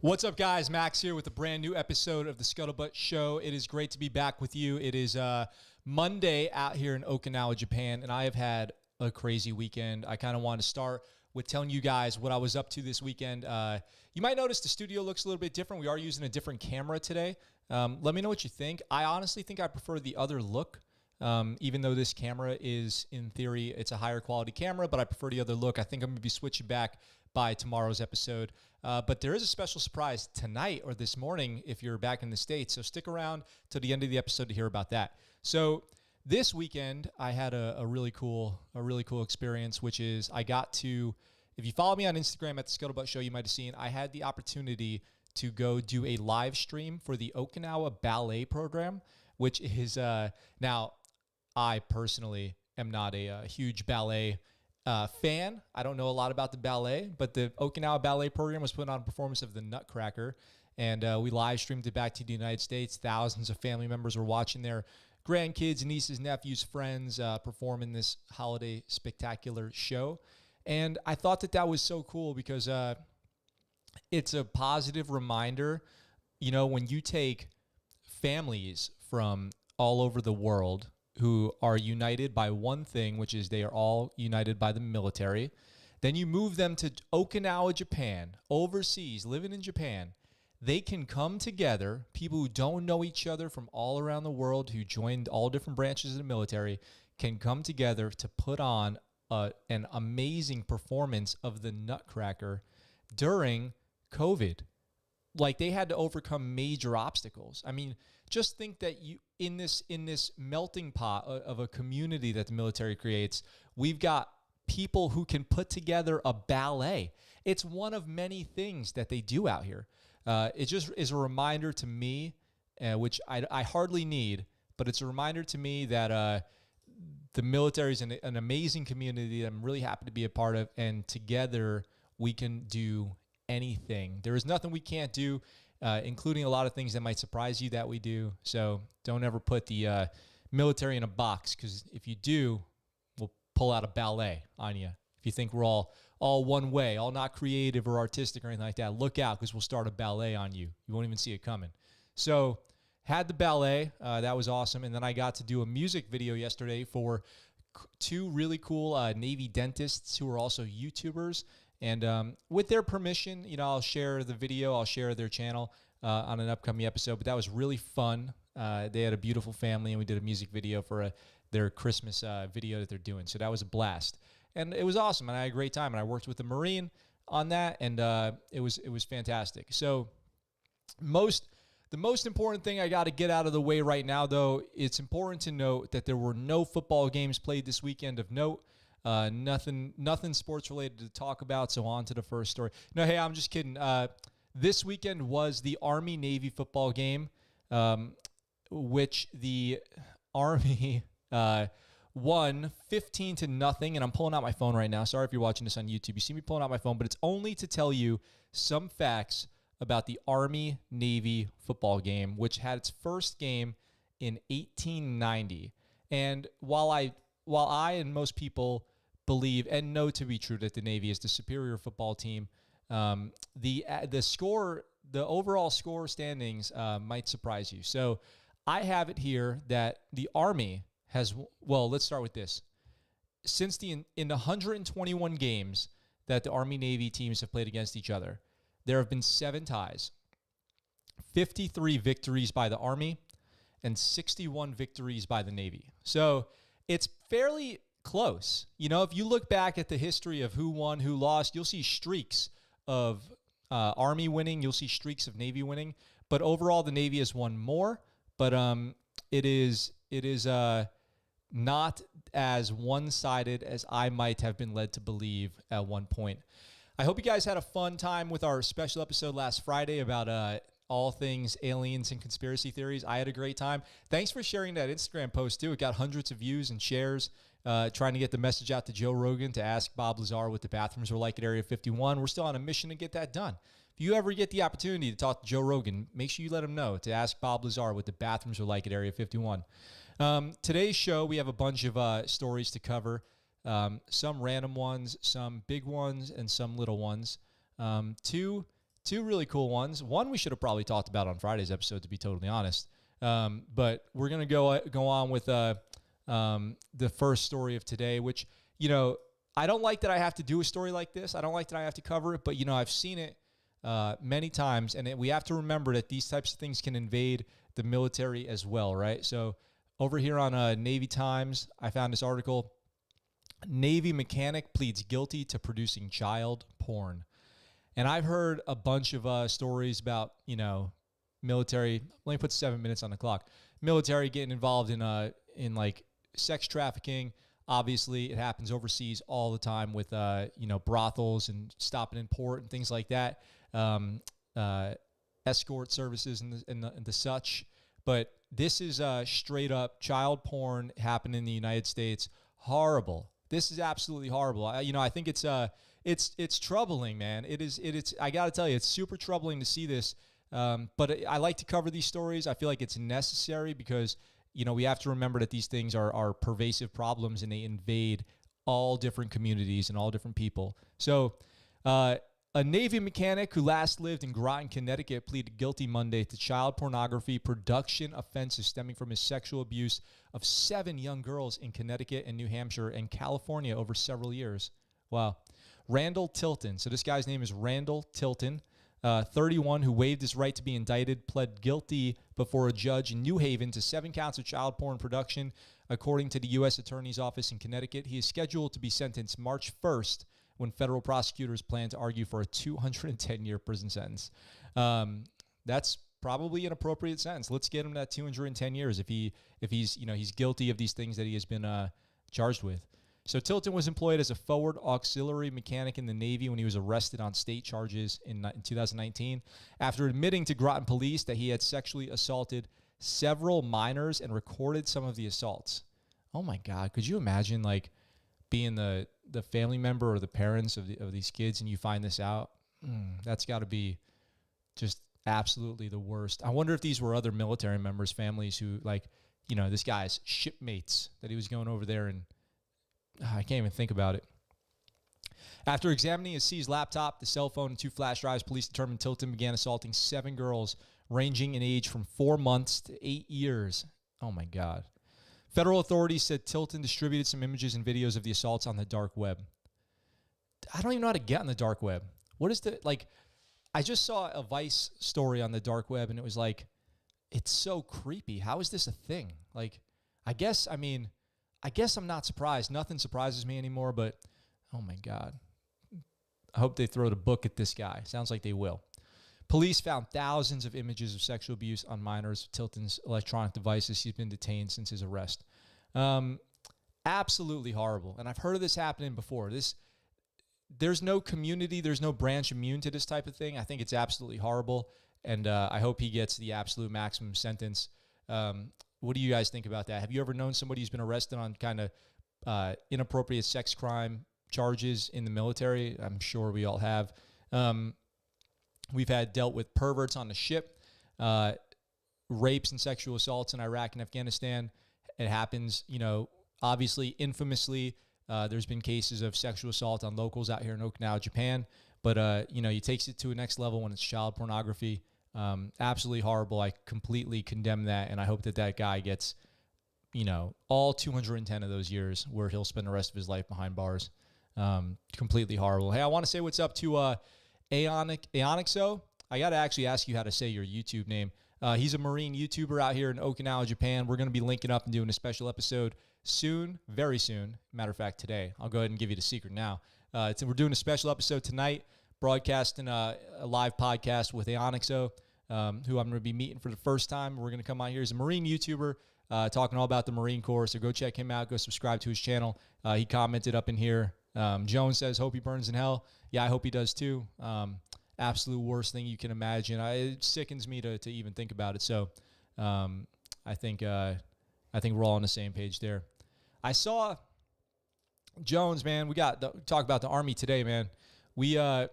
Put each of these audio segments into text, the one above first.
What's up, guys? Max here with a brand new episode of the ScuttleButt Show. It is great to be back with you. It is Monday out here in Okinawa, Japan, and I have had a crazy weekend. I kind of want to start with telling you guys what I was up to this weekend. You might notice the studio looks a little bit different. We are using a different camera today. Let me know what you think. I honestly think I prefer the other look. Even though this camera is, in theory, it's a higher quality camera, but I prefer the other look. I think I'm going to be switching back by tomorrow's episode. But there is a special surprise tonight or this morning if you're back in the States. So stick around to the end of the episode to hear about that. So this weekend, I had a really cool experience, which is I got to, if you follow me on Instagram at the ScuttleButt Show, you might have seen, I had the opportunity to go do a live stream for the Okinawa Ballet program, which is now, I personally am not a huge ballet fan. I don't know a lot about the ballet, but the Okinawa Ballet program was putting on a performance of the Nutcracker, and we live streamed it back to the United States. Thousands of family members were watching their grandkids, nieces, nephews, friends perform in this holiday spectacular show. And I thought that was so cool because it's a positive reminder, you know, when you take families from all over the world who are united by one thing, which is they are all united by the military. Then you move them to Okinawa, Japan, overseas, living in Japan. They can come together, people who don't know each other from all around the world, who joined all different branches of the military, can come together to put on an amazing performance of the Nutcracker during COVID. Like, they had to overcome major obstacles. I mean, just think that you in this melting pot of a community that the military creates, we've got people who can put together a ballet. It's one of many things that they do out here. It just is a reminder to me, which I hardly need, but it's a reminder to me that the military is an amazing community that I'm really happy to be a part of, and together we can do anything. There is nothing we can't do, including a lot of things that might surprise you that we do. So don't ever put the military in a box, because if you do, we'll pull out a ballet on you. If you think we're all one way, all not creative or artistic or anything like that, look out, because we'll start a ballet on you. You won't even see it coming. So had the ballet. That was awesome. And then I got to do a music video yesterday for two really cool Navy dentists who are also YouTubers. And with their permission, you know, I'll share the video. I'll share their channel on an upcoming episode. But that was really fun. They had a beautiful family, and we did a music video for their Christmas video that they're doing. So that was a blast. And it was awesome, and I had a great time. And I worked with the Marine on that, and it was fantastic. So the most important thing I got to get out of the way right now, though, it's important to note that there were no football games played this weekend of note. Nothing sports related to talk about. So on to the first story. No, hey, I'm just kidding. This weekend was the Army-Navy football game, which the Army won 15-0. And I'm pulling out my phone right now. Sorry if you're watching this on YouTube. You see me pulling out my phone, but it's only to tell you some facts about the Army-Navy football game, which had its first game in 1890. And while I and most people believe and know to be true that the Navy is the superior football team, the overall score standings might surprise you. So I have it here that the Army has, well, let's start with this. Since in the 121 games that the Army-Navy teams have played against each other, there have been 7 ties, 53 victories by the Army, and 61 victories by the Navy. So it's fairly close. You know, if you look back at the history of who won, who lost, you'll see streaks of Army winning. You'll see streaks of Navy winning. But overall, the Navy has won more. But it is not as one-sided as I might have been led to believe at one point. I hope you guys had a fun time with our special episode last Friday about all things aliens and conspiracy theories. I had a great time. Thanks for sharing that Instagram post, too. It got hundreds of views and shares, trying to get the message out to Joe Rogan to ask Bob Lazar what the bathrooms were like at Area 51. We're still on a mission to get that done. If you ever get the opportunity to talk to Joe Rogan, make sure you let him know to ask Bob Lazar what the bathrooms are like at Area 51. Today's show, we have a bunch of stories to cover. Some random ones, some big ones, and some little ones. Two two really cool ones. One we should have probably talked about on Friday's episode, to be totally honest. But we're gonna go on with the first story of today, which, you know, I don't like that I have to do a story like this. I don't like that I have to cover it, but, you know, I've seen it many times, and we have to remember that these types of things can invade the military as well, right? So over here on Navy Times, I found this article. Navy mechanic pleads guilty to producing child porn. And I've heard a bunch of stories about, you know, military. Let me put 7 minutes on the clock. Military getting involved in like sex trafficking. Obviously, it happens overseas all the time with, you know, brothels and stopping in port and things like that. Escort services and the such. But this is straight up child porn happening in the United States. Horrible. This is absolutely horrible. You know, I think it's troubling, man. It's I got to tell you, it's super troubling to see this. But I like to cover these stories. I feel like it's necessary because, you know, we have to remember that these things are pervasive problems and they invade all different communities and all different people. So a Navy mechanic who last lived in Groton, Connecticut, pleaded guilty Monday to child pornography production offenses stemming from his sexual abuse of 7 young girls in Connecticut and New Hampshire and California over several years. Wow. Randall Tilton. So this guy's name is Randall Tilton, 31, who waived his right to be indicted, pled guilty before a judge in New Haven to 7 counts of child porn production, according to the U.S. Attorney's Office in Connecticut. He is scheduled to be sentenced March 1st when federal prosecutors plan to argue for a 210-year prison sentence. That's probably an appropriate sentence. Let's get him that 210 years if he's you know, he's guilty of these things that he has been charged with. So Tilton was employed as a forward auxiliary mechanic in the Navy when he was arrested on state charges in 2019 after admitting to Groton police that he had sexually assaulted several minors and recorded some of the assaults. Oh my God, could you imagine like being the family member or the parents of these kids and you find this out? That's got to be just absolutely the worst. I wonder if these were other military members' families who, like, you know, this guy's shipmates that he was going over there and I can't even think about it. After examining his seized laptop, the cell phone, and 2 flash drives, police determined Tilton began assaulting 7 girls ranging in age from 4 months to 8 years. Oh my God. Federal authorities said Tilton distributed some images and videos of the assaults on the dark web. I don't even know how to get on the dark web. What is the, like, I just saw a Vice story on the dark web and it was like, it's so creepy. How is this a thing? Like, I guess I'm not surprised. Nothing surprises me anymore, but oh my God. I hope they throw the book at this guy. Sounds like they will. Police found thousands of images of sexual abuse on minors with Tilton's electronic devices. He's been detained since his arrest. Absolutely horrible. And I've heard of this happening before. There's no community, there's no branch immune to this type of thing. I think it's absolutely horrible. And I hope he gets the absolute maximum sentence. What do you guys think about that? Have you ever known somebody who's been arrested on kind of inappropriate sex crime charges in the military? I'm sure we all have. We've had dealt with perverts on the ship, rapes and sexual assaults in Iraq and Afghanistan. It happens, you know, obviously, infamously. There's been cases of sexual assault on locals out here in Okinawa, Japan. But, you know, he takes it to a next level when it's child pornography. Absolutely horrible. I completely condemn that. And I hope that that guy gets, you know, all 210 of those years where he'll spend the rest of his life behind bars. Completely horrible. Hey, I want to say what's up to Aonixo. I got to actually ask you how to say your YouTube name. He's a Marine YouTuber out here in Okinawa, Japan. We're going to be linking up and doing a special episode soon, very soon. Matter of fact, today. I'll go ahead and give you the secret now. We're doing a special episode tonight, broadcasting a live podcast with Aonixo, who I'm going to be meeting for the first time. We're going to come out here. He's a Marine YouTuber talking all about the Marine Corps. So go check him out. Go subscribe to his channel. He commented up in here. Jones says, hope he burns in hell. Yeah, I hope he does too. Absolute worst thing you can imagine. It sickens me to even think about it. So I think we're all on the same page there. I saw Jones, man. We talk about the Army today, man. We got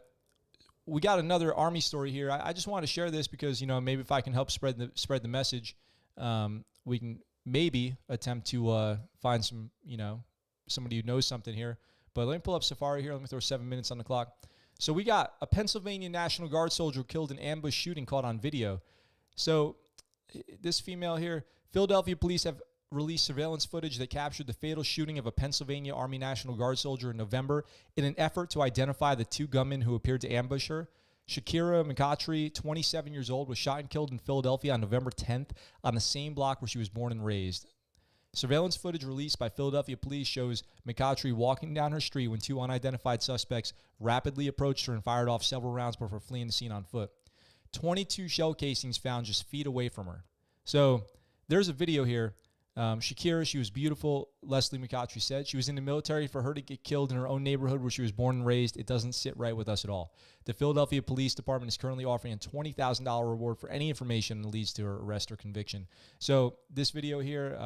another Army story here. I just want to share this because, you know, maybe if I can help spread the message, we can maybe attempt to find some, you know, somebody who knows something here. But let me pull up Safari here. Let me throw 7 minutes on the clock. So we got a Pennsylvania National Guard soldier killed in ambush shooting caught on video. So this female here, Philadelphia police have released surveillance footage that captured the fatal shooting of a Pennsylvania Army National Guard soldier in November in an effort to identify the two gunmen who appeared to ambush her. Shakira McCautry, 27 years old, was shot and killed in Philadelphia on November 10th on the same block where she was born and raised. Surveillance footage released by Philadelphia police shows McCautry walking down her street when two unidentified suspects rapidly approached her and fired off several rounds before fleeing the scene on foot. 22 shell casings found just feet away from her. So there's a video here. Shakira, she was beautiful, Leslie McCautry said. She was in the military. For her to get killed in her own neighborhood where she was born and raised, it doesn't sit right with us at all. The Philadelphia Police Department is currently offering a $20,000 reward for any information that leads to her arrest or conviction. So this video here,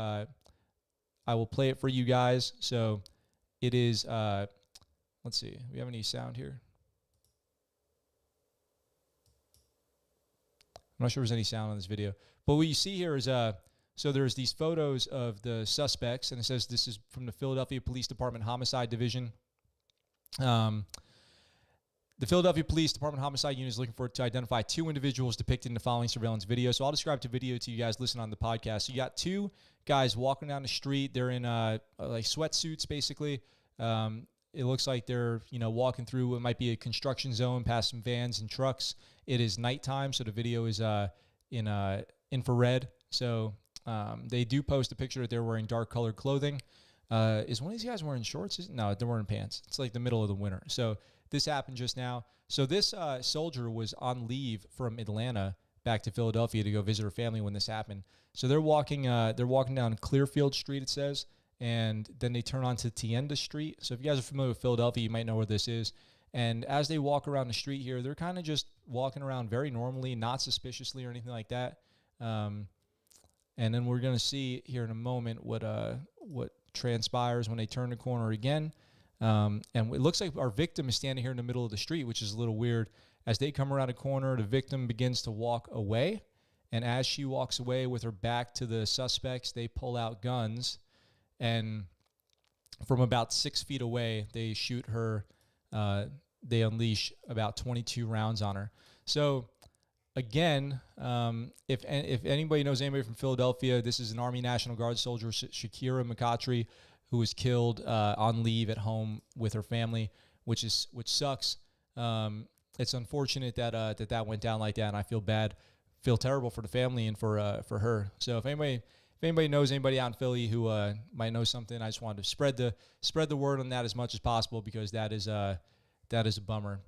I will play it for you guys. So it is, let's see, do we have any sound here? I'm not sure there's any sound on this video. But what you see here is, so there's these photos of the suspects, and it says this is from the Philadelphia Police Department Homicide Division. The Philadelphia Police Department Homicide Unit is looking to identify two individuals depicted in the following surveillance video. So I'll describe the video to you guys listening on the podcast. So you got two guys walking down the street. They're in like sweatsuits, basically. It looks like they're walking through what might be a construction zone past some vans and trucks. It is nighttime, so the video is in infrared. So they do post a picture that they're wearing dark colored clothing. Is one of these guys wearing shorts? No, they're wearing pants. It's like the middle of the winter. So this happened just now. So this soldier was on leave from Atlanta back to Philadelphia to go visit her family when this happened. So they're walking down Clearfield Street, it says, and then they turn onto Tienda Street. So if you guys are familiar with Philadelphia, you might know where this is. And as they walk around the street here, they're kind of just walking around very normally, not suspiciously or anything like that. And then we're going to see here in a moment what transpires when they turn the corner again. And it looks like our victim is standing here in the middle of the street, which is a little weird. As they come around a corner, the victim begins to walk away. And as she walks away with her back to the suspects, they pull out guns. And from about 6 feet away, they shoot her. They unleash about 22 rounds on her. So again, if anybody knows anybody from Philadelphia, this is an Army National Guard soldier, Shakira McCautry, who was killed on leave at home with her family, which sucks. It's unfortunate that went down like that, and I feel terrible for the family and for her. So if anybody knows anybody out in Philly who might know something, I just wanted to spread the word on that as much as possible, because that is a bummer.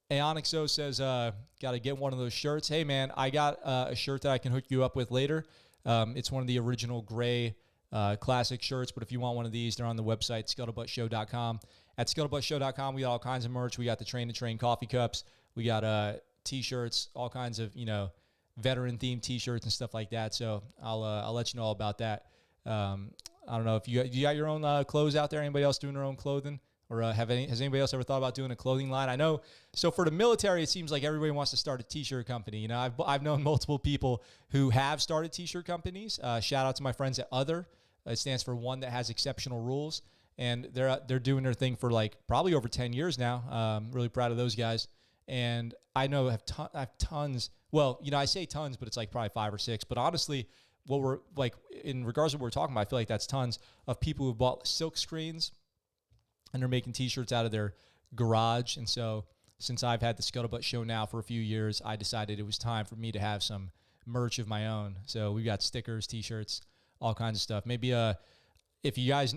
Aonixo says, got to get one of those shirts. Hey, man, I got a shirt that I can hook you up with later. It's one of the original gray classic shirts, but if you want one of these, they're on the website, ScuttleButtShow.com. At ScuttleButtShow.com, we got all kinds of merch. We got the Train to Train coffee cups. We got T-shirts, all kinds of, veteran-themed T-shirts and stuff like that. So I'll let you know all about that. I don't know if you got your own clothes out there. Anybody else doing their own clothing? Or has anybody else ever thought about doing a clothing line? I know. So for the military, it seems like everybody wants to start a T-shirt company. I've known multiple people who have started T-shirt companies. Shout out to my friends at Other. It stands for One That Has Exceptional Rules, and they're doing their thing for like probably over 10 years now. Really proud of those guys. And I know I have tons. Well, I say tons, but it's like probably 5 or 6. But honestly, what we're like in regards to what we're talking about, I feel like that's tons of people who've bought silk screens. And they're making T-shirts out of their garage. And so since I've had the ScuttleButt Show now for a few years, I decided it was time for me to have some merch of my own. So we've got stickers, T-shirts, all kinds of stuff. Maybe if you guys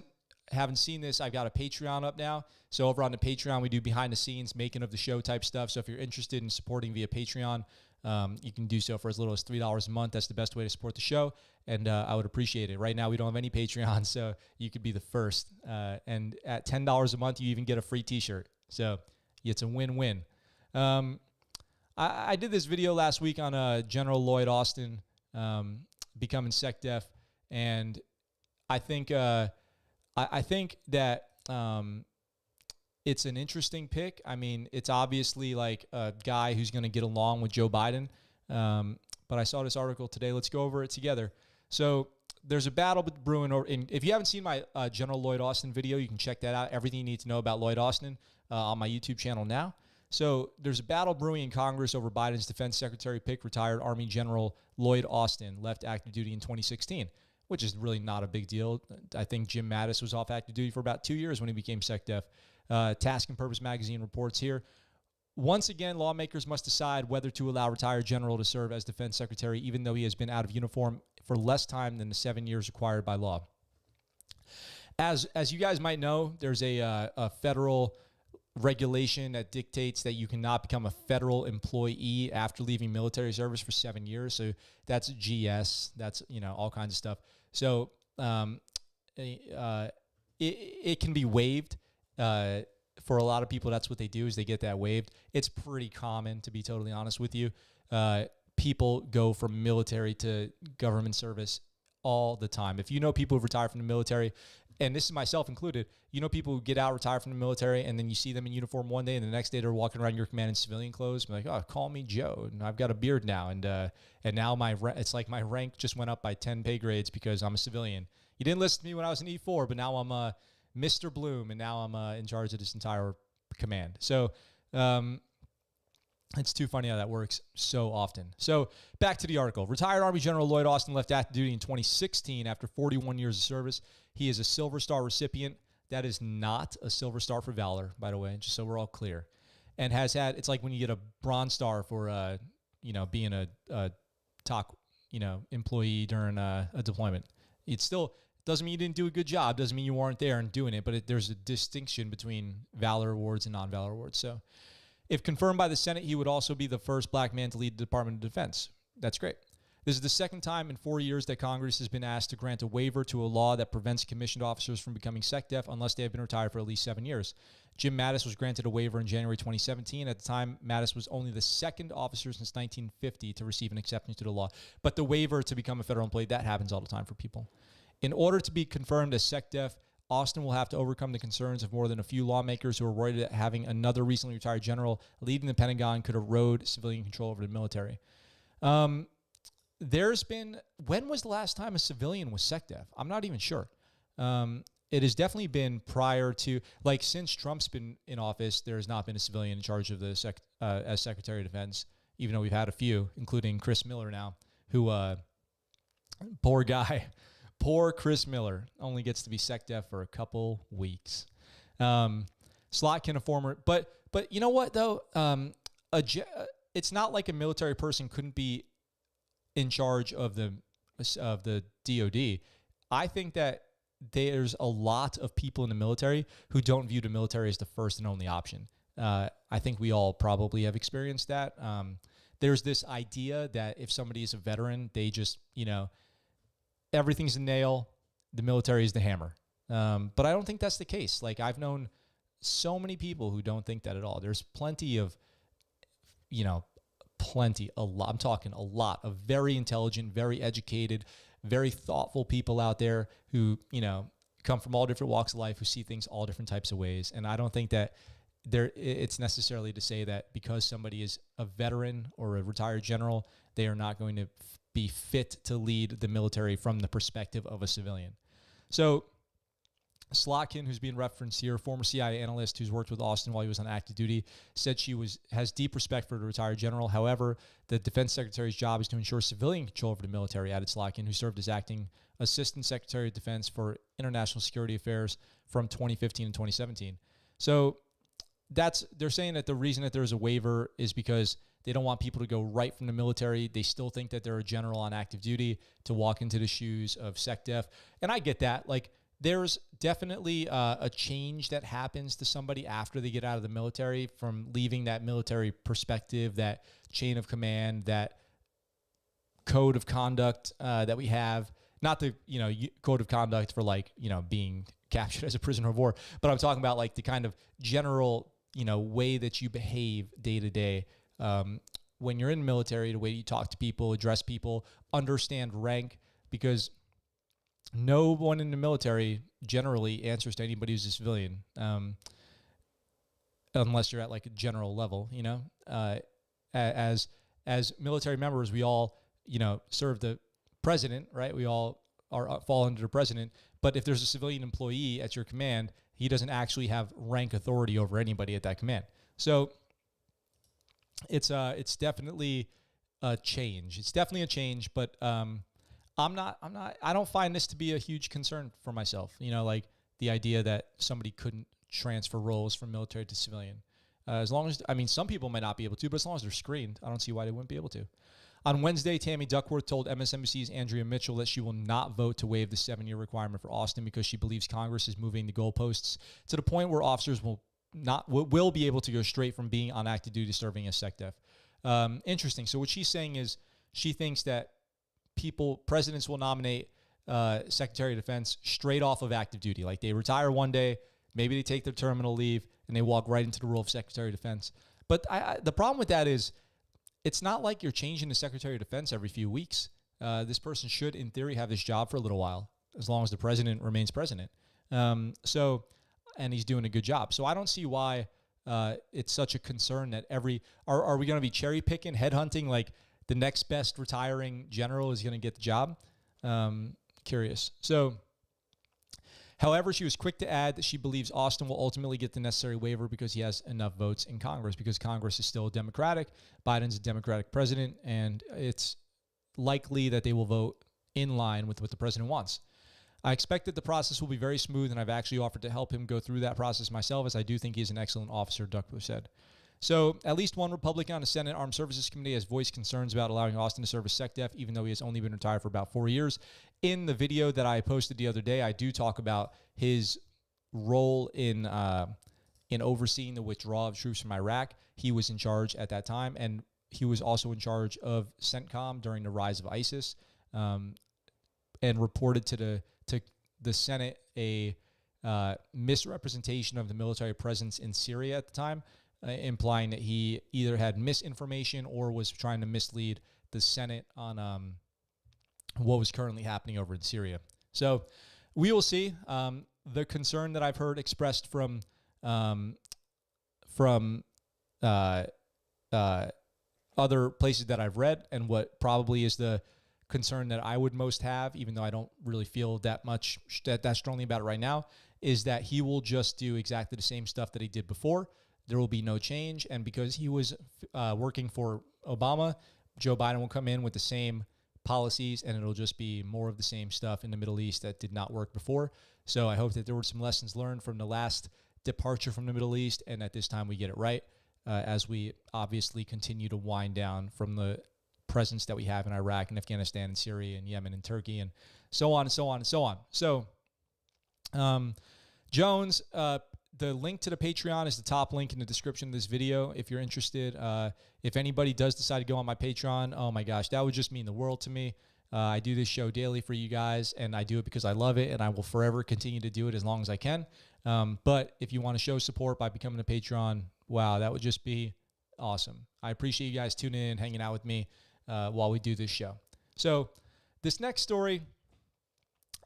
haven't seen this, I've got a Patreon up now. So over on the Patreon, we do behind-the-scenes, making of the show type stuff. So if you're interested in supporting via Patreon, you can do so for as little as $3 a month. That's the best way to support the show, and I would appreciate it. Right now, we don't have any Patreon, so you could be the first. And at $10 a month, you even get a free T-shirt. So it's a win-win. I did this video last week on General Lloyd Austin becoming SecDef, and I think that it's an interesting pick. I mean, it's obviously like a guy who's going to get along with Joe Biden. But I saw this article today. Let's go over it together. So there's a battle brewing. If you haven't seen my General Lloyd Austin video, you can check that out. Everything you need to know about Lloyd Austin on my YouTube channel now. So there's a battle brewing in Congress over Biden's defense secretary pick. Retired Army General Lloyd Austin left active duty in 2016, which is really not a big deal. I think Jim Mattis was off active duty for about 2 years when he became SecDef. Task and Purpose magazine reports here. Once again, lawmakers must decide whether to allow retired general to serve as defense secretary, even though he has been out of uniform for less time than the 7 years required by law. As you guys might know, there's a federal regulation that dictates that you cannot become a federal employee after leaving military service for 7 years. So that's GS. That's, all kinds of stuff. So it can be waived. For a lot of people, that's what they do, is they get that waived. It's pretty common, to be totally honest with you. People go from military to government service all the time. If you know people who've retired from the military, and this is myself included, people who get out, retire from the military, and then you see them in uniform one day, and the next day they're walking around your command in civilian clothes. I'm like, oh, call me Joe, and I've got a beard now, and now it's like my rank just went up by 10 pay grades because I'm a civilian. You didn't listen to me when I was in E4, but now I'm Mr. Bloom, and now I'm in charge of this entire command. So it's too funny how that works so often. So back to the article. Retired Army General Lloyd Austin left active duty in 2016 after 41 years of service. He is a Silver Star recipient. That is not a Silver Star for Valor, by the way, just so we're all clear. And has had, it's like when you get a Bronze Star for, being a top, employee during a deployment. It still doesn't mean you didn't do a good job. Doesn't mean you weren't there and doing it, but there's a distinction between Valor Awards and non-Valor Awards. So if confirmed by the Senate, he would also be the first black man to lead the Department of Defense. That's great. This is the second time in 4 years that Congress has been asked to grant a waiver to a law that prevents commissioned officers from becoming SecDef unless they have been retired for at least 7 years. Jim Mattis was granted a waiver in January 2017. At the time, Mattis was only the second officer since 1950 to receive an exception to the law. But the waiver to become a federal employee, that happens all the time for people. In order to be confirmed as SecDef, Austin will have to overcome the concerns of more than a few lawmakers who are worried that having another recently retired general leading the Pentagon could erode civilian control over the military. When was the last time a civilian was SecDef? I'm not even sure. It has definitely been prior to, since Trump's been in office, there has not been a civilian in charge of the as Secretary of Defense, even though we've had a few, including Chris Miller now, who, poor guy. Poor Chris Miller only gets to be SecDef for a couple weeks. Slotkin, a former, but you know what though? It's not like a military person couldn't be in charge of the DoD. I think that there's a lot of people in the military who don't view the military as the first and only option. I think we all probably have experienced that. There's this idea that if somebody is a veteran, they just, everything's a nail, the military is the hammer. But I don't think that's the case. I've known so many people who don't think that at all. There's plenty of, I'm talking a lot of very intelligent, very educated, very thoughtful people out there who, come from all different walks of life, who see things all different types of ways. And I don't think that it's necessarily to say that because somebody is a veteran or a retired general, they are not going to be fit to lead the military from the perspective of a civilian. So Slotkin, who's being referenced here, former CIA analyst who's worked with Austin while he was on active duty, said she has deep respect for the retired general. However, the defense secretary's job is to ensure civilian control over the military, added Slotkin, who served as acting assistant secretary of defense for international security affairs from 2015 and 2017. So they're saying that the reason that there's a waiver is because they don't want people to go right from the military. They still think that they're a general on active duty to walk into the shoes of SecDef. And I get that. There's definitely a change that happens to somebody after they get out of the military from leaving that military perspective, that chain of command, that code of conduct that we have. Not the, code of conduct for being captured as a prisoner of war, but I'm talking about the kind of general, way that you behave day to day. When you're in the military, the way you talk to people, address people, understand rank, because no one in the military generally answers to anybody who's a civilian, unless you're at a general level, as military members, we all, serve the president, right? We all fall under the president. But if there's a civilian employee at your command, he doesn't actually have rank authority over anybody at that command. So it's definitely a change. It's definitely a change, but I don't find this to be a huge concern for myself. Like the idea that somebody couldn't transfer roles from military to civilian. As long as, some people might not be able to, but as long as they're screened, I don't see why they wouldn't be able to. On Wednesday, Tammy Duckworth told MSNBC's Andrea Mitchell that she will not vote to waive the 7-year requirement for Austin because she believes Congress is moving the goalposts to the point where officers will be able to go straight from being on active duty to serving as SecDef. Interesting. So what she's saying is she thinks that presidents will nominate Secretary of Defense straight off of active duty. Like they retire one day, maybe they take their terminal leave, and they walk right into the role of Secretary of Defense. But the problem with that is it's not like you're changing the Secretary of Defense every few weeks. This person should, in theory, have this job for a little while, as long as the president remains president. And he's doing a good job. So I don't see why it's such a concern that are we going to be cherry picking, headhunting, like the next best retiring general is going to get the job? Curious. So, however, she was quick to add that she believes Austin will ultimately get the necessary waiver because he has enough votes in Congress, because Congress is still Democratic. Biden's a Democratic president, and it's likely that they will vote in line with what the president wants. I expect that the process will be very smooth, and I've actually offered to help him go through that process myself, as I do think he's an excellent officer, Duckworth said. So at least one Republican on the Senate Armed Services Committee has voiced concerns about allowing Austin to serve as SecDef, even though he has only been retired for about 4 years. In the video that I posted the other day, I do talk about his role in overseeing the withdrawal of troops from Iraq. He was in charge at that time, and he was also in charge of CENTCOM during the rise of ISIS, and reported to the Senate a misrepresentation of the military presence in Syria at the time, implying that he either had misinformation or was trying to mislead the Senate on what was currently happening over in Syria. So we will see. The concern that I've heard expressed from other places that I've read, and what probably is the concern that I would most have, even though I don't really feel that strongly about it right now, is that he will just do exactly the same stuff that he did before. There will be no change, and because he was working for Obama, Joe Biden will come in with the same policies, and it'll just be more of the same stuff in the Middle East that did not work before. So I hope that there were some lessons learned from the last departure from the Middle East, and that this time we get it right, as we obviously continue to wind down from the presence that we have in Iraq and Afghanistan and Syria and Yemen and Turkey and so on and so on and so on. So, Jones, the link to the Patreon is the top link in the description of this video if you're interested. If anybody does decide to go on my Patreon, oh my gosh, that would just mean the world to me. I do this show daily for you guys, and I do it because I love it, and I will forever continue to do it as long as I can. But if you want to show support by becoming a Patreon, wow, that would just be awesome. I appreciate you guys tuning in, hanging out with me while we do this show. So this next story,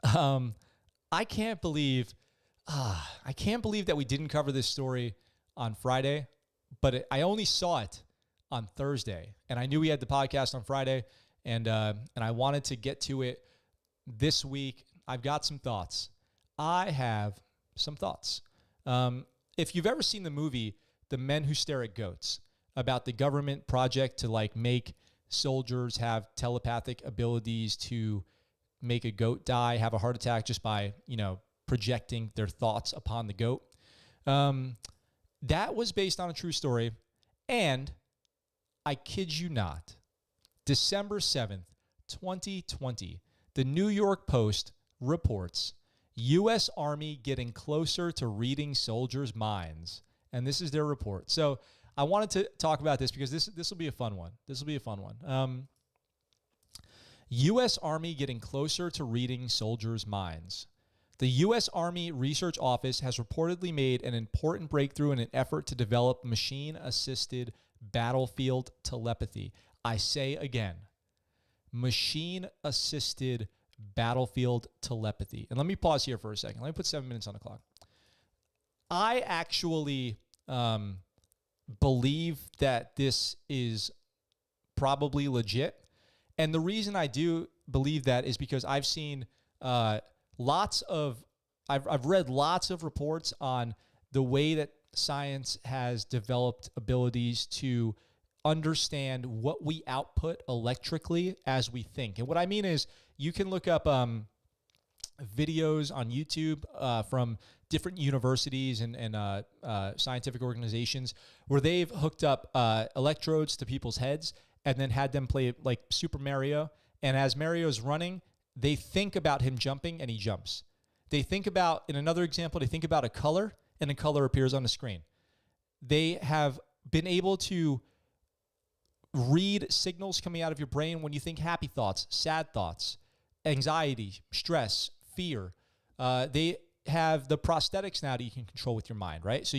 I can't believe that we didn't cover this story on Friday, but I only saw it on Thursday, and I knew we had the podcast on Friday, and I wanted to get to it this week. I've got some thoughts. I have some thoughts. If you've ever seen the movie The Men Who Stare at Goats, about the government project to make soldiers have telepathic abilities to make a goat die, have a heart attack just by, projecting their thoughts upon the goat. That was based on a true story. And I kid you not, December 7th, 2020, the New York Post reports U.S. Army getting closer to reading soldiers' minds. And this is their report. So I wanted to talk about this because this will be a fun one. U.S. Army getting closer to reading soldiers' minds. The U.S. Army Research Office has reportedly made an important breakthrough in an effort to develop machine-assisted battlefield telepathy. I say again, machine-assisted battlefield telepathy. And let me pause here for a second. Let me put 7 minutes on the clock. I actually believe that this is probably legit. And the reason I do believe that is because I've seen I've read lots of reports on the way that science has developed abilities to understand what we output electrically as we think. And what I mean is you can look up videos on YouTube from different universities and scientific organizations where they've hooked up electrodes to people's heads and then had them play like Super Mario. And as Mario's running, they think about him jumping and he jumps. They think about, in another example, they think about a color and a color appears on the screen. They have been able to read signals coming out of your brain when you think happy thoughts, sad thoughts, anxiety, stress, fear. They have the prosthetics now that you can control with your mind, right? So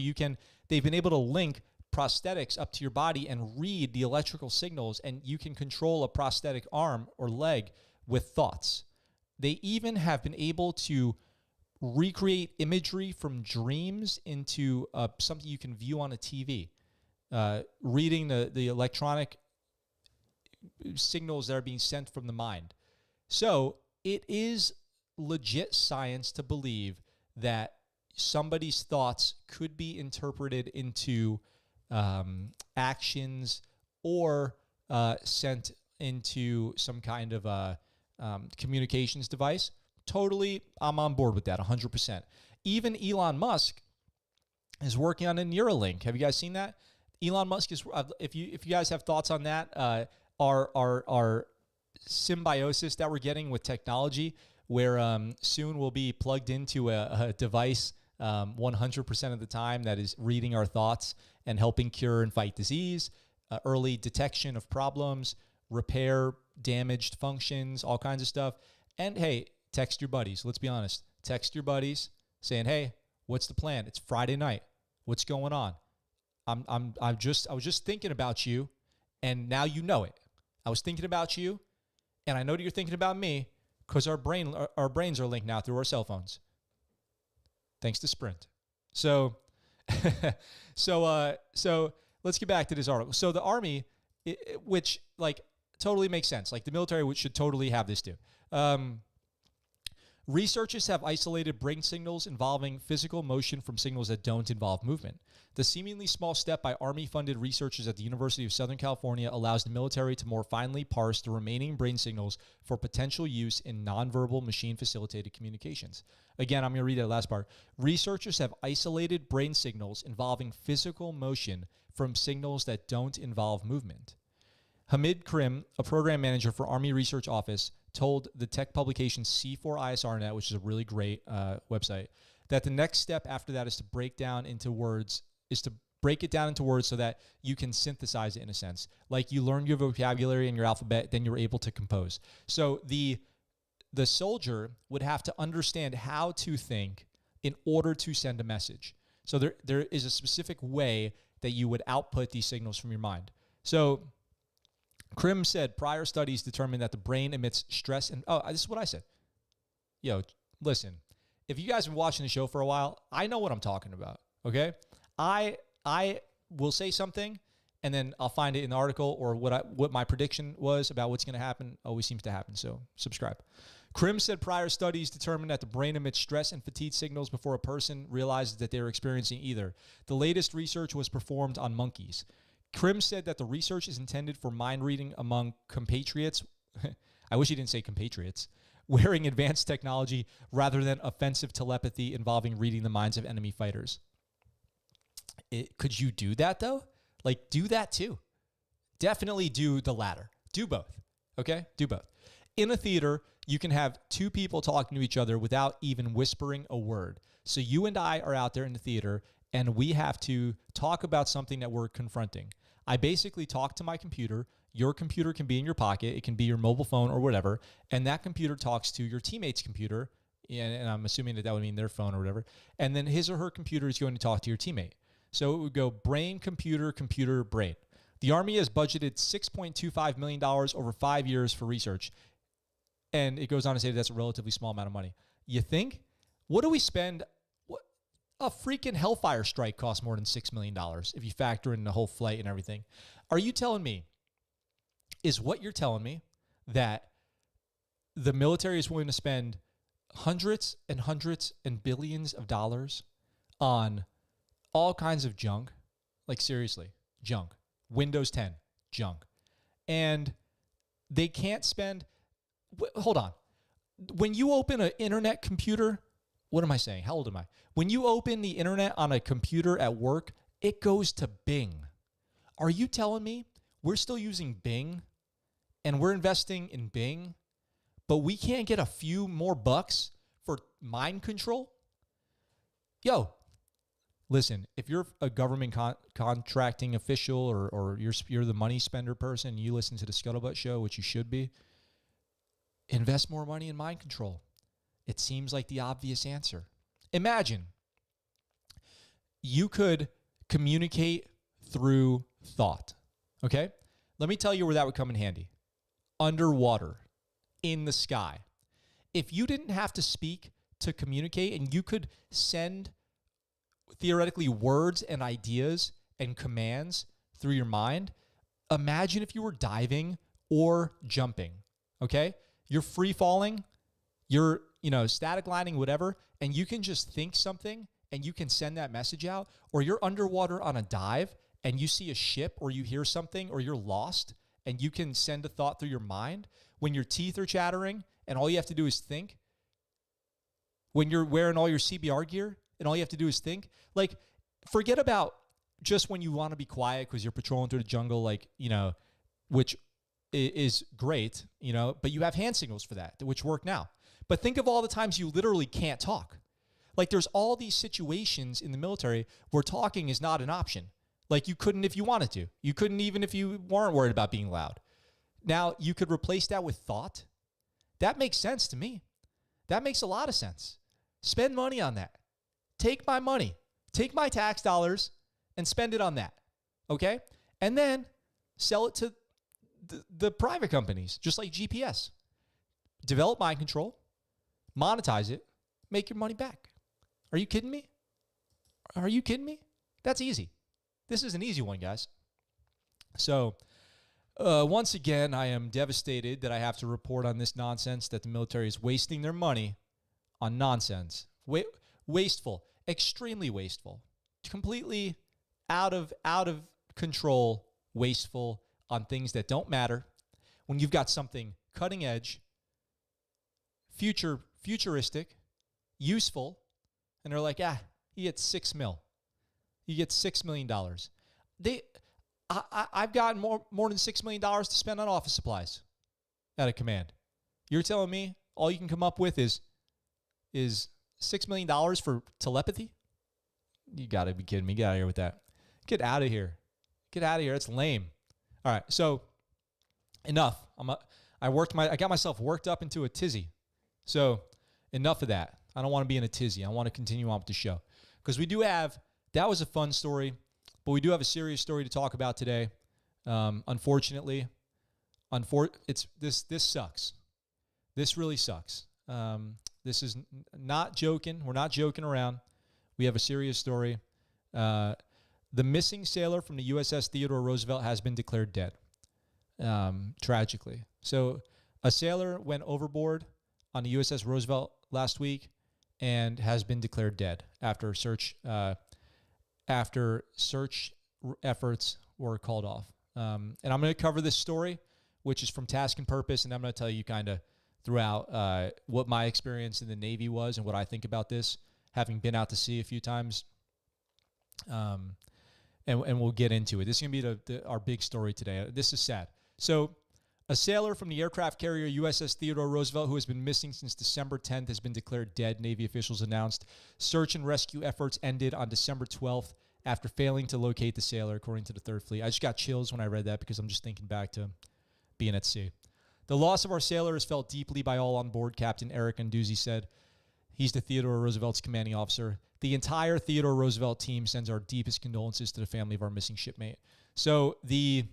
they've been able to link prosthetics up to your body and read the electrical signals, and you can control a prosthetic arm or leg with thoughts. They even have been able to recreate imagery from dreams into something you can view on a TV, reading the electronic signals that are being sent from the mind. So it is legit science to believe that somebody's thoughts could be interpreted into actions or sent into some kind of communications device. Totally, I'm on board with that 100%. Even Elon Musk is working on a Neuralink. Have you guys seen that? Elon Musk is, if you guys have thoughts on that, our symbiosis that we're getting with technology, where soon we'll be plugged into a device 100% of the time that is reading our thoughts and helping cure and fight disease, early detection of problems, repair damaged functions, all kinds of stuff. And hey, text your buddies. Let's be honest. Text your buddies saying, "Hey, what's the plan? It's Friday night. What's going on? I was just thinking about you, and now you know it. I was thinking about you, and I know that you're thinking about me because our brains are linked now through our cell phones. Thanks to Sprint." So, so let's get back to this article. So the Army, which like totally makes sense. Like the military should totally have this too. Researchers have isolated brain signals involving physical motion from signals that don't involve movement. The seemingly small step by Army-funded researchers at the University of Southern California allows the military to more finely parse the remaining brain signals for potential use in nonverbal machine-facilitated communications. Again, I'm going to read that last part. Researchers have isolated brain signals involving physical motion from signals that don't involve movement. Hamid Krim, a program manager for Army Research Office, told the tech publication C4ISRNet, which is a really great website, that the next step after that is to break it down into words so that you can synthesize it in a sense. Like you learn your vocabulary and your alphabet, then you're able to compose. So the soldier would have to understand how to think in order to send a message. So there is a specific way that you would output these signals from your mind. So Krim said prior studies determined that the brain emits stress and... Oh, this is what I said. Yo, listen. If you guys have been watching the show for a while, I know what I'm talking about, okay? I will say something, and then I'll find it in the article or what my prediction was about what's going to happen. Always seems to happen, so subscribe. Krim said prior studies determined that the brain emits stress and fatigue signals before a person realizes that they're experiencing either. The latest research was performed on monkeys. Krim said that the research is intended for mind reading among compatriots. I wish he didn't say compatriots. Wearing advanced technology rather than offensive telepathy involving reading the minds of enemy fighters. Could you do that though? Like do that too. Definitely do the latter. Do both. Okay? Do both. In a theater, you can have two people talking to each other without even whispering a word. So you and I are out there in the theater and we have to talk about something that we're confronting. I basically talk to my computer. Your computer can be in your pocket. It can be your mobile phone or whatever. And that computer talks to your teammate's computer. And I'm assuming that would mean their phone or whatever. And then his or her computer is going to talk to your teammate. So it would go brain, computer, computer, brain. The Army has budgeted $6.25 million over 5 years for research. And it goes on to say that's a relatively small amount of money. You think? What do we spend? A freaking Hellfire strike costs more than $6 million if you factor in the whole flight and everything. Are you telling me, is what you're telling me that the military is willing to spend hundreds and hundreds and billions of dollars on all kinds of junk. Like seriously, junk. Windows 10, junk. And they can't spend, hold on. When you open an internet computer, what am I saying? How old am I? When you open the internet on a computer at work, it goes to Bing. Are you telling me we're still using Bing and we're investing in Bing, but we can't get a few more bucks for mind control? Yo, listen, if you're a government contracting official or you're the money spender person and you listen to the ScuttleButt Show, which you should be, invest more money in mind control. It seems like the obvious answer. Imagine you could communicate through thought, okay? Let me tell you where that would come in handy. Underwater, in the sky. If you didn't have to speak to communicate and you could send theoretically words and ideas and commands through your mind, imagine if you were diving or jumping, okay? You're free falling, you're, static lining, whatever, and you can just think something and you can send that message out, or you're underwater on a dive and you see a ship or you hear something or you're lost and you can send a thought through your mind when your teeth are chattering and all you have to do is think. When you're wearing all your CBR gear and all you have to do is think. Like, forget about just when you want to be quiet because you're patrolling through the jungle, which is great, but you have hand signals for that, which work now. But think of all the times you literally can't talk. Like, there's all these situations in the military where talking is not an option. Like, you couldn't if you wanted to. You couldn't even if you weren't worried about being loud. Now, you could replace that with thought. That makes sense to me. That makes a lot of sense. Spend money on that. Take my money. Take my tax dollars and spend it on that, okay? And then sell it to the private companies, just like GPS. Develop mind control, monetize it, make your money back. Are you kidding me? Are you kidding me? That's easy. This is an easy one, guys. So, once again, I am devastated that I have to report on this nonsense that the military is wasting their money on nonsense. Wasteful, extremely wasteful, completely out of control, wasteful on things that don't matter. When you've got something cutting edge, futuristic, useful, and they're like, you get $6 million. You get $6 million. I've gotten more than $6 million to spend on office supplies at a command. You're telling me all you can come up with is $6 million for telepathy? You got to be kidding me. Get out of here with that. Get out of here. Get out of here. It's lame. All right, so enough. I got myself worked up into a tizzy. So enough of that. I don't want to be in a tizzy. I want to continue on with the show because that was a fun story, but we do have a serious story to talk about today. Unfortunately, this sucks. This really sucks. This is not joking. We're not joking around. We have a serious story. The missing sailor from the USS Theodore Roosevelt has been declared dead, tragically. So a sailor went overboard on the USS Roosevelt last week and has been declared dead after search efforts were called off. And I'm going to cover this story, which is from Task and Purpose, and I'm going to tell you kind of throughout what my experience in the Navy was and what I think about this, having been out to sea a few times. And we'll get into it. This is going to be our big story today. This is sad. So a sailor from the aircraft carrier USS Theodore Roosevelt, who has been missing since December 10th, has been declared dead, Navy officials announced. Search and rescue efforts ended on December 12th after failing to locate the sailor, according to the 3rd Fleet. I just got chills when I read that because I'm just thinking back to being at sea. The loss of our sailor is felt deeply by all on board, Captain Eric Anduzzi said. He's the Theodore Roosevelt's commanding officer. The entire Theodore Roosevelt team sends our deepest condolences to the family of our missing shipmate. So the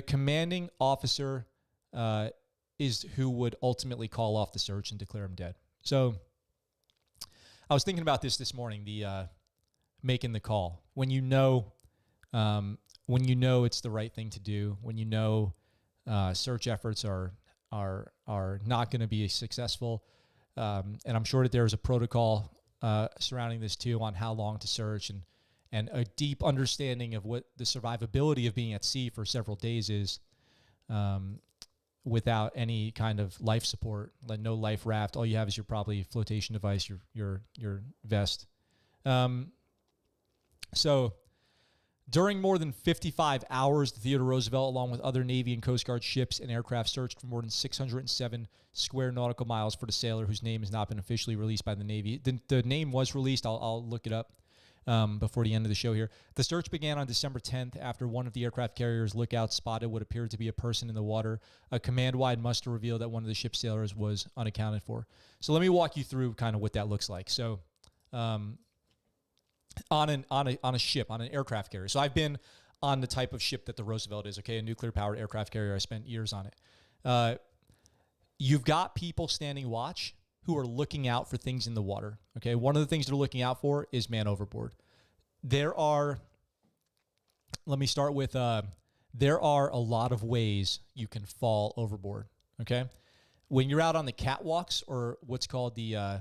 commanding officer is who would ultimately call off the search and declare him dead. So I was thinking about this morning, the making the call. When you know it's the right thing to do, when you know search efforts are not going to be successful, And I'm sure that there is a protocol surrounding this too on how long to search and a deep understanding of what the survivability of being at sea for several days is without any kind of life support, like no life raft. All you have is your probably flotation device, your vest. So during more than 55 hours, the Theodore Roosevelt, along with other Navy and Coast Guard ships and aircraft, searched for more than 607 square nautical miles for the sailor whose name has not been officially released by the Navy. The name was released. I'll look it up before the end of the show here. The search began on December 10th after one of the aircraft carrier's lookouts spotted what appeared to be a person in the water. A command-wide muster revealed that one of the ship's sailors was unaccounted for. So let me walk you through kind of what that looks like. So on a ship, on an aircraft carrier. So I've been on the type of ship that the Roosevelt is, okay, a nuclear-powered aircraft carrier. I spent years on it. You've got people standing watch who are looking out for things in the water, okay? One of the things they're looking out for is man overboard. There are a lot of ways you can fall overboard, okay? When you're out on the catwalks, or what's called the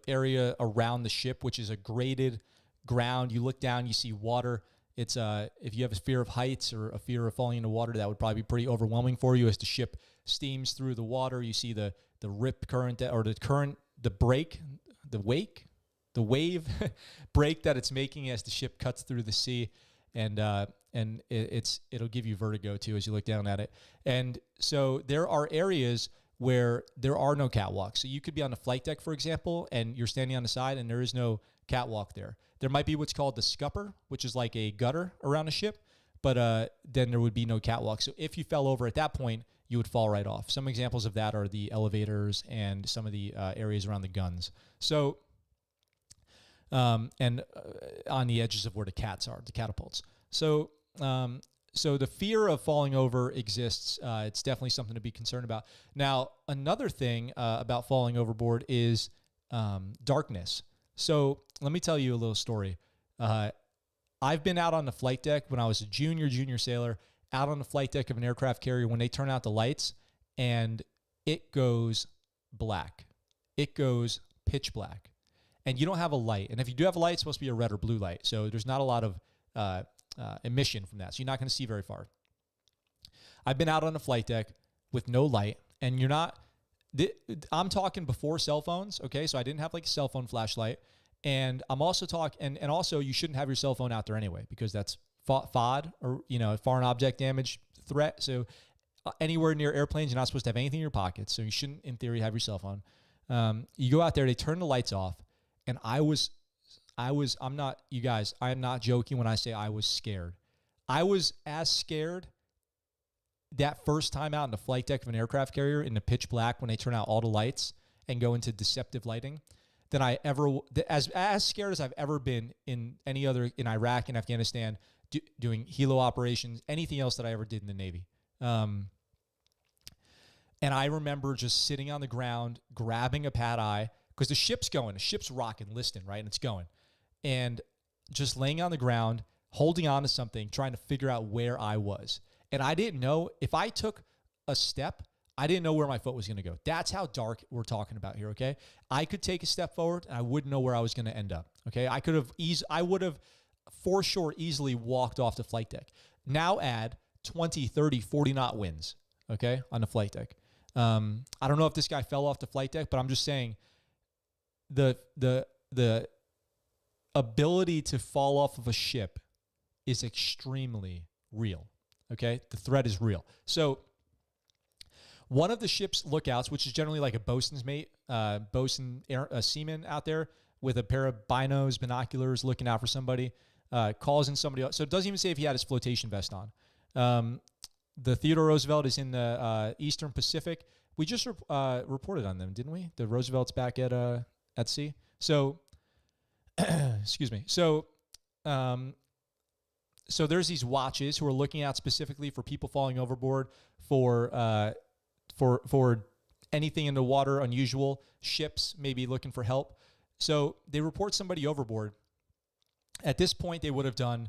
area around the ship, which is a graded ground, you look down, you see water. It's if you have a fear of heights or a fear of falling into water, that would probably be pretty overwhelming for you as the ship steams through the water. You see the rip current, or the wave break that it's making as the ship cuts through the sea, and it'll give you vertigo too as you look down at it. And so there are areas where there are no catwalks. So you could be on the flight deck, for example, and you're standing on the side and there is no catwalk there. There might be what's called the scupper, which is like a gutter around a ship, but then there would be no catwalk. So if you fell over at that point, you would fall right off. Some examples of that are the elevators and some of the areas around the guns. So, and on the edges of where the cats are, the catapults. So the fear of falling over exists. It's definitely something to be concerned about. Now, another thing about falling overboard is darkness. So let me tell you a little story. I've been out on the flight deck when I was a junior sailor, out on the flight deck of an aircraft carrier when they turn out the lights and it goes black. It goes pitch black. And you don't have a light. And if you do have a light, it's supposed to be a red or blue light. So there's not a lot of emission from that. So you're not going to see very far. I've been out on the flight deck with no light, and you're not, I'm talking before cell phones, okay? So I didn't have like a cell phone flashlight. And I'm also talking, and also you shouldn't have your cell phone out there anyway, because that's FOD, or, foreign object damage threat. So anywhere near airplanes, you're not supposed to have anything in your pockets. So you shouldn't, in theory, have your cell phone. You go out there, they turn the lights off, and I'm not joking when I say I was scared. I was as scared that first time out on the flight deck of an aircraft carrier in the pitch black when they turn out all the lights and go into deceptive lighting than I ever, as scared as I've ever been in Iraq and Afghanistan, doing helo operations, anything else that I ever did in the Navy. And I remember just sitting on the ground, grabbing a pad eye, because the ship's rocking, listing, right? And it's going. And just laying on the ground, holding on to something, trying to figure out where I was. And I didn't know, if I took a step, I didn't know where my foot was going to go. That's how dark we're talking about here, okay? I could take a step forward, and I wouldn't know where I was going to end up, okay? I would have, for sure, easily walked off the flight deck. Now add 20, 30, 40 knot winds, okay, on the flight deck. I don't know if this guy fell off the flight deck, but I'm just saying the ability to fall off of a ship is extremely real, okay? The threat is real. So one of the ship's lookouts, which is generally like a bosun's mate, seaman out there with a pair of binos, binoculars, looking out for somebody, calls in somebody else. So it doesn't even say if he had his flotation vest on. The Theodore Roosevelt is in the Eastern Pacific. We just reported on them, didn't we? The Roosevelt's back at sea. So, excuse me. So there's these watches who are looking out specifically for people falling overboard, for anything in the water, unusual ships, maybe looking for help. So they report somebody overboard. At this point, they would have done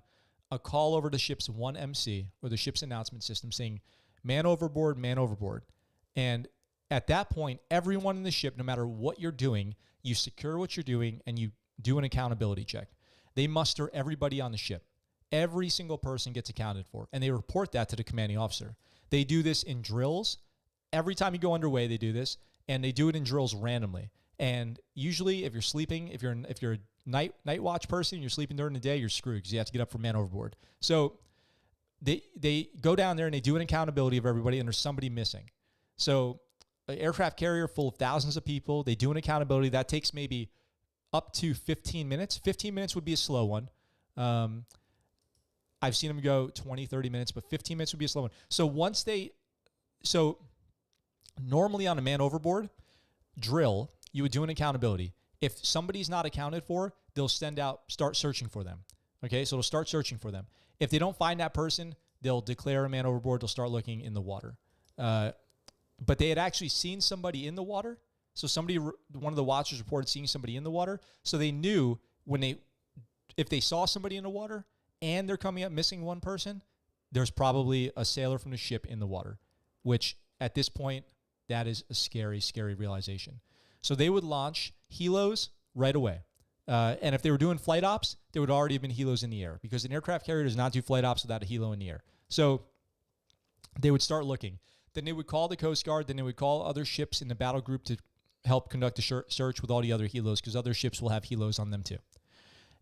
a call over the ship's 1MC, or the ship's announcement system, saying, man overboard, man overboard. And at that point, everyone in the ship, no matter what you're doing, you secure what you're doing and you do an accountability check. They muster everybody on the ship. Every single person gets accounted for, and they report that to the commanding officer. They do this in drills. Every time you go underway, they do this, and they do it in drills randomly. And usually, if you're sleeping, if you're a night watch person, you're sleeping during the day, you're screwed because you have to get up for man overboard. So they go down there and they do an accountability of everybody, and there's somebody missing. So an aircraft carrier full of thousands of people, they do an accountability. That takes maybe up to 15 minutes. 15 minutes would be a slow one. I've seen them go 20, 30 minutes, but 15 minutes would be a slow one. So normally on a man overboard drill, you would do an accountability. If somebody's not accounted for, they'll start searching for them. Okay, so they'll start searching for them. If they don't find that person, they'll declare a man overboard. They'll start looking in the water. But they had actually seen somebody in the water. So one of the watchers reported seeing somebody in the water. So they knew if they saw somebody in the water and they're coming up missing one person, there's probably a sailor from the ship in the water, which at this point, that is a scary, scary realization. So they would launch helos right away. And if they were doing flight ops, there would already have been helos in the air because an aircraft carrier does not do flight ops without a helo in the air. So they would start looking. Then they would call the Coast Guard. Then they would call other ships in the battle group to help conduct a search with all the other helos because other ships will have helos on them too.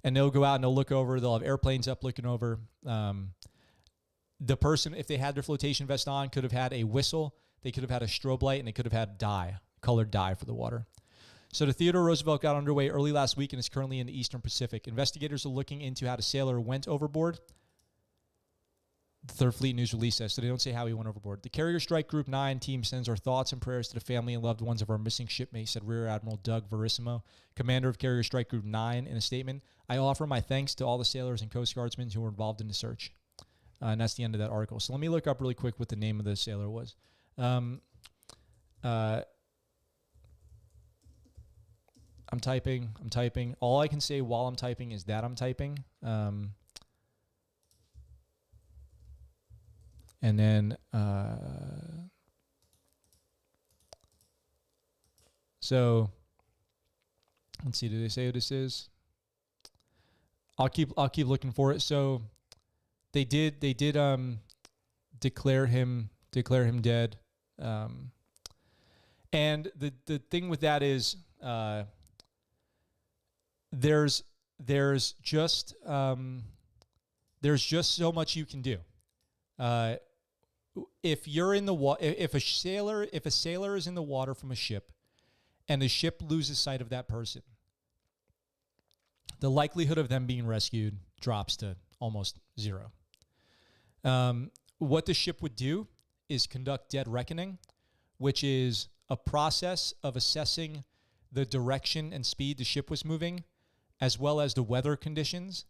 And they'll go out and they'll look over. They'll have airplanes up looking over. The person, if they had their flotation vest on, could have had a whistle. They could have had a strobe light, and they could have had colored dye for the water. So the Theodore Roosevelt got underway early last week and is currently in the Eastern Pacific. Investigators are looking into how the sailor went overboard. The Third Fleet News release says, so they don't say how he went overboard. The Carrier Strike Group 9 team sends our thoughts and prayers to the family and loved ones of our missing shipmate, said Rear Admiral Doug Verissimo, commander of Carrier Strike Group 9, in a statement. I offer my thanks to all the sailors and Coast Guardsmen who were involved in the search. And that's the end of that article. So let me look up really quick what the name of the sailor was. I'm typing. All I can say while I'm typing is that I'm typing. And then, so let's see. Do they say who this is? I'll keep looking for it. So they did declare him dead. And the thing with that is, there's just so much you can do. If you're in the water, if a sailor is in the water from a ship, and the ship loses sight of that person, the likelihood of them being rescued drops to almost zero. What the ship would do is conduct dead reckoning, which is a process of assessing the direction and speed the ship was moving, as well as the weather conditions,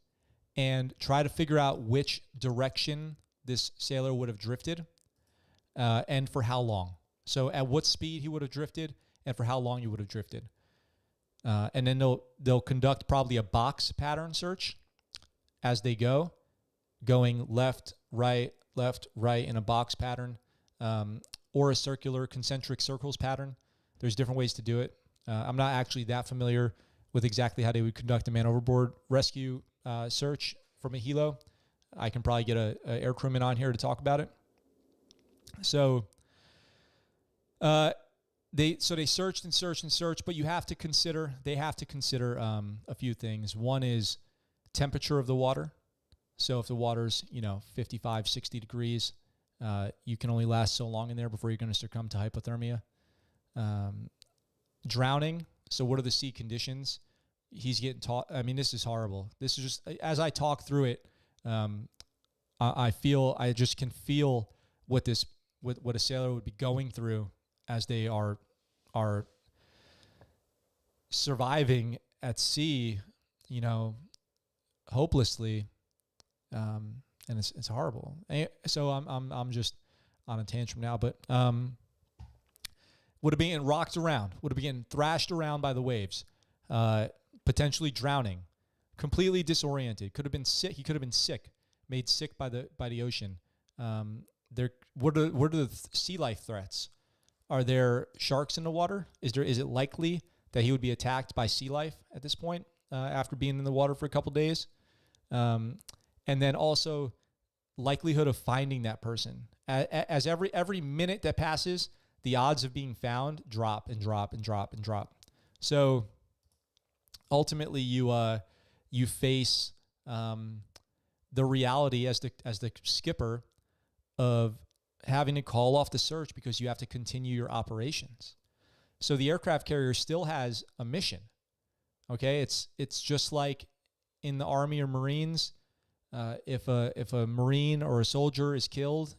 and try to figure out which direction this sailor would have drifted, and for how long. So at what speed he would have drifted, and for how long he would have drifted. And then they'll conduct probably a box pattern search as they go, going left, right in a box pattern, or a circular concentric circles pattern. There's different ways to do it. I'm not actually that familiar with exactly how they would conduct a man overboard rescue search from a helo. I can probably get a air crewman on here to talk about it. So they searched and searched and searched, but they have to consider a few things. One is temperature of the water. So if the water's 55, 60 degrees, you can only last so long in there before you're going to succumb to hypothermia. Drowning. So what are the sea conditions? He's getting taught. I mean, this is horrible. This is just, as I talk through it, I just can feel what a sailor would be going through as they are surviving at sea, hopelessly. And it's horrible. So I'm just on a tantrum now, but would have been rocked around, would have been thrashed around by the waves, potentially drowning, completely disoriented. Could have been sick. He could have been sick, made sick by the ocean. What are the sea life threats? Are there sharks in the water? Is it likely that he would be attacked by sea life at this point after being in the water for a couple days? And then also likelihood of finding that person. As every minute that passes, the odds of being found drop and drop and drop and drop. So ultimately, you face the reality as the skipper of having to call off the search because you have to continue your operations. So the aircraft carrier still has a mission. Okay, it's just like in the Army or Marines. If a Marine or a soldier is killed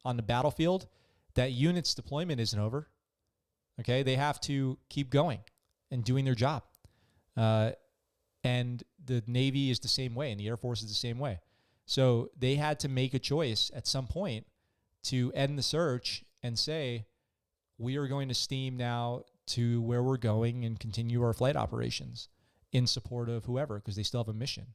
on the battlefield, that unit's deployment isn't over. Okay, they have to keep going and doing their job. And the Navy is the same way, and the Air Force is the same way. So they had to make a choice at some point to end the search and say, we are going to steam now to where we're going and continue our flight operations in support of whoever, because they still have a mission.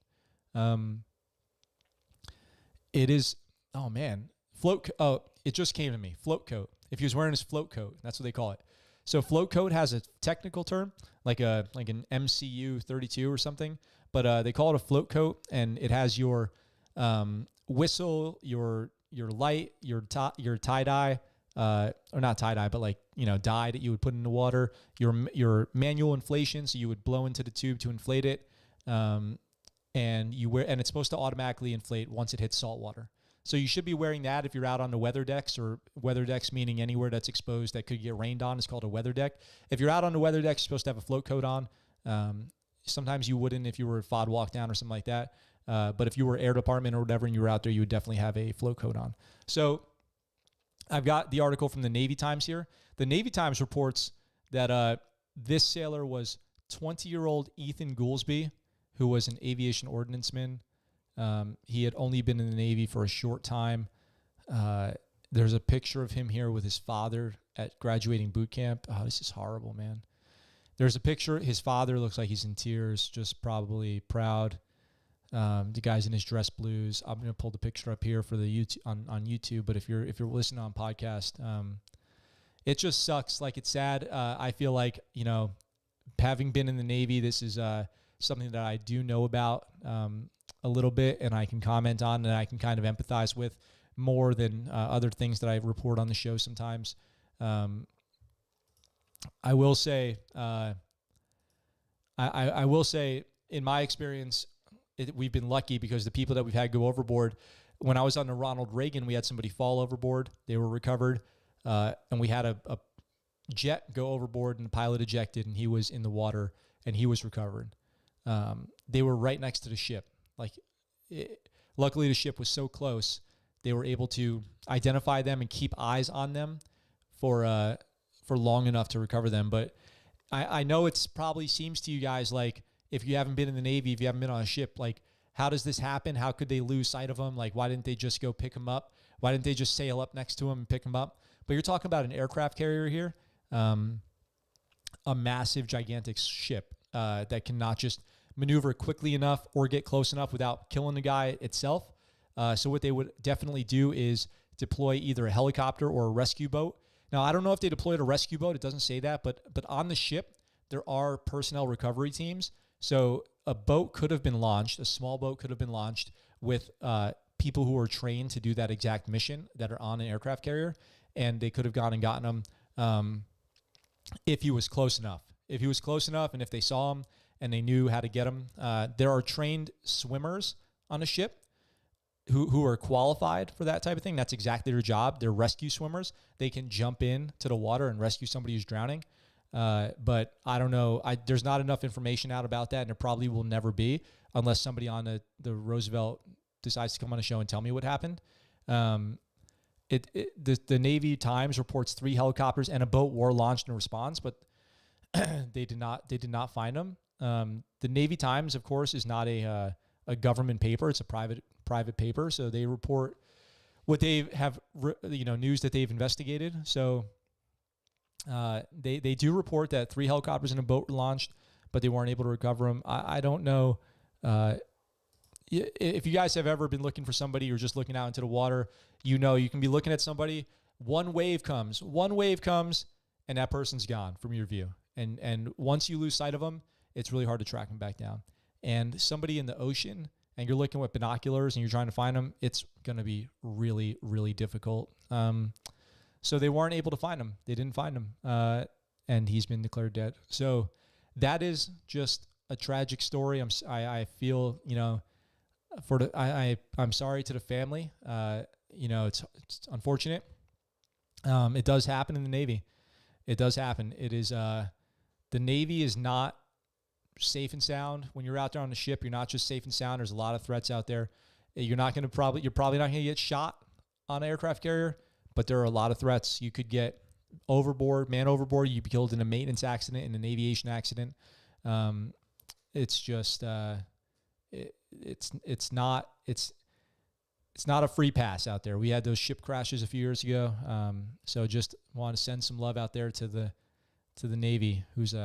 It is, oh man, it just came to me, float coat. If he was wearing his float coat, that's what they call it. So float coat has a technical term, like an MCU 32 or something, but they call it a float coat, and it has your whistle, your light, your tie-dye, or not tie-dye, but dye that you would put in the water, your manual inflation, so you would blow into the tube to inflate it, and it's supposed to automatically inflate once it hits salt water. So you should be wearing that if you're out on the weather decks, or weather decks meaning anywhere that's exposed that could get rained on is called a weather deck. If you're out on the weather deck, you're supposed to have a float coat on. Sometimes you wouldn't if you were FOD walk down or something like that. But if you were air department or whatever and you were out there, you would definitely have a float coat on. So I've got the article from the Navy Times here. The Navy Times reports that this sailor was 20-year-old Ethan Goolsby, who was an aviation ordnanceman. He had only been in the Navy for a short time. There's a picture of him here with his father at graduating boot camp. Oh, this is horrible, man. There's a picture. His father looks like he's in tears, just probably proud. The guy's in his dress blues. I'm going to pull the picture up here for the YouTube on YouTube. But if you're listening on podcast, it just sucks. Like, it's sad. I feel like, having been in the Navy, this is something that I do know about a little bit, and I can comment on, and I can kind of empathize with more than other things that I report on the show sometimes. I will say, I will say, in my experience, we've been lucky because the people that we've had go overboard. When I was on the Ronald Reagan, we had somebody fall overboard. They were recovered, and we had a jet go overboard, and the pilot ejected, and he was in the water, and he was recovered. They were right next to the ship. Luckily, the ship was so close, they were able to identify them and keep eyes on them for long enough to recover them. But I know it's probably seems to you guys like, if you haven't been in the Navy, if you haven't been on a ship, like, how does this happen? How could they lose sight of them? Like, why didn't they just go pick them up? Why didn't they just sail up next to them and pick them up? But you're talking about an aircraft carrier here, a massive, gigantic ship that cannot just maneuver quickly enough or get close enough without killing the guy itself. So what they would definitely do is deploy either a helicopter or a rescue boat. Now, I don't know if they deployed a rescue boat. It doesn't say that, but on the ship, there are personnel recovery teams. So a boat could have been launched, a small boat could have been launched with people who are trained to do that exact mission that are on an aircraft carrier, and they could have gone and gotten him if he was close enough. If he was close enough and if they saw him and they knew how to get him. There are trained swimmers on a ship who are qualified for that type of thing. That's exactly their job. They're rescue swimmers. They can jump in to the water and rescue somebody who's drowning. But I don't know. There's not enough information out about that, and there probably will never be unless somebody on the Roosevelt decides to come on a show and tell me what happened. The Navy Times reports 3 helicopters and a boat were launched in response, but they did not find them. The Navy Times, of course, is not a government paper. It's a private paper. So they report what they have, news that they've investigated. So they do report that 3 helicopters and a boat were launched, but they weren't able to recover them. I don't know. If you guys have ever been looking for somebody or just looking out into the water, you can be looking at somebody. One wave comes, and that person's gone from your view. And once you lose sight of them, it's really hard to track them back down. And somebody in the ocean, and you're looking with binoculars and you're trying to find them, it's going to be really, really difficult. So they weren't able to find him. They didn't find him, and he's been declared dead. So that is just a tragic story. I feel, I'm sorry to the family. It's unfortunate. It does happen in the Navy. It does happen. It is, the Navy is not safe and sound. When you're out there on the ship, you're not just safe and sound. There's a lot of threats out there. You're probably not going to get shot on an aircraft carrier, but there are a lot of threats. You could get overboard. You'd be killed in a maintenance accident, in an aviation accident. It's just, it's not a free pass out there. We had those ship crashes a few years ago. So just want to send some love out there to the Navy, who's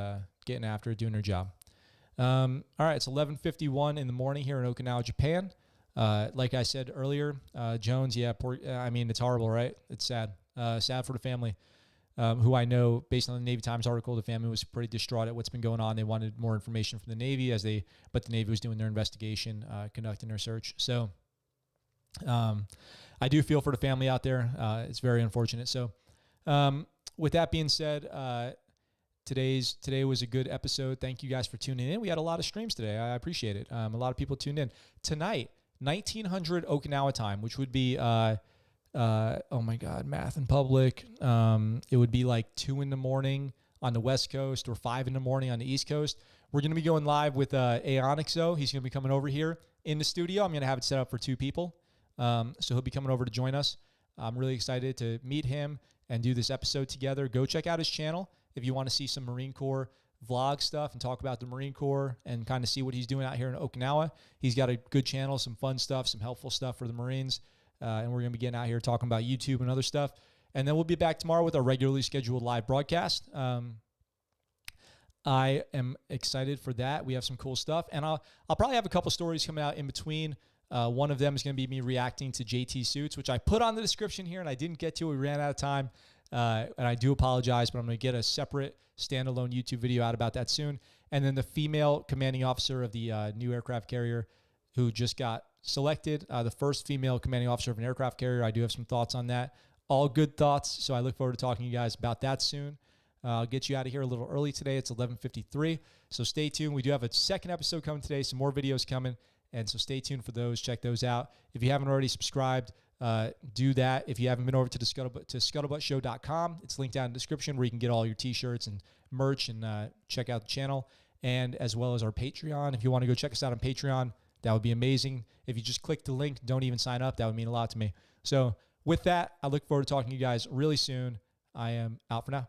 getting after it, doing their job. All right, it's 11:51 in the morning here in Okinawa, Japan. Like I said earlier, Jones, it's horrible, right? It's sad. Sad for the family, who I know, based on the Navy Times article, the family was pretty distraught at what's been going on. They wanted more information from the Navy, but the Navy was doing their investigation, conducting their search. So I do feel for the family out there. It's very unfortunate. So with that being said, today was a good episode. Thank you guys for tuning in. We had a lot of streams today. I appreciate it. A lot of people tuned in. Tonight, 1900 Okinawa time, which would be, oh my God, math in public. It would be like 2 a.m. on the West Coast or 5 a.m. on the East Coast. We're going to be going live with Aonixo. He's going to be coming over here in the studio. I'm going to have it set up for 2 people. So he'll be coming over to join us. I'm really excited to meet him and do this episode together. Go check out his channel if you want to see some Marine Corps vlog stuff and talk about the Marine Corps and kind of see what he's doing out here in Okinawa. He's got a good channel, some fun stuff, some helpful stuff for the Marines. And we're going to be getting out here talking about YouTube and other stuff. And then we'll be back tomorrow with our regularly scheduled live broadcast. I am excited for that. We have some cool stuff. And I'll probably have a couple stories coming out in between. One of them is going to be me reacting to JTSuits, which I put on the description here and I didn't get to. We ran out of time. And I do apologize, but I'm going to get a separate standalone YouTube video out about that soon. And then the female commanding officer of the new aircraft carrier who just got selected, the first female commanding officer of an aircraft carrier. I do have some thoughts on that. All good thoughts. So I look forward to talking to you guys about that soon. I'll get you out of here a little early today. It's 11:53. So stay tuned. We do have a second episode coming today. Some more videos coming. And so stay tuned for those. Check those out. If you haven't already subscribed, do that. If you haven't been over to ScuttleButtShow.com, it's linked down in the description where you can get all your t-shirts and merch and check out the channel, and as well as our Patreon. If you want to go check us out on Patreon, that would be amazing. If you just click the link, don't even sign up, that would mean a lot to me. So with that, I look forward to talking to you guys really soon. I am out for now.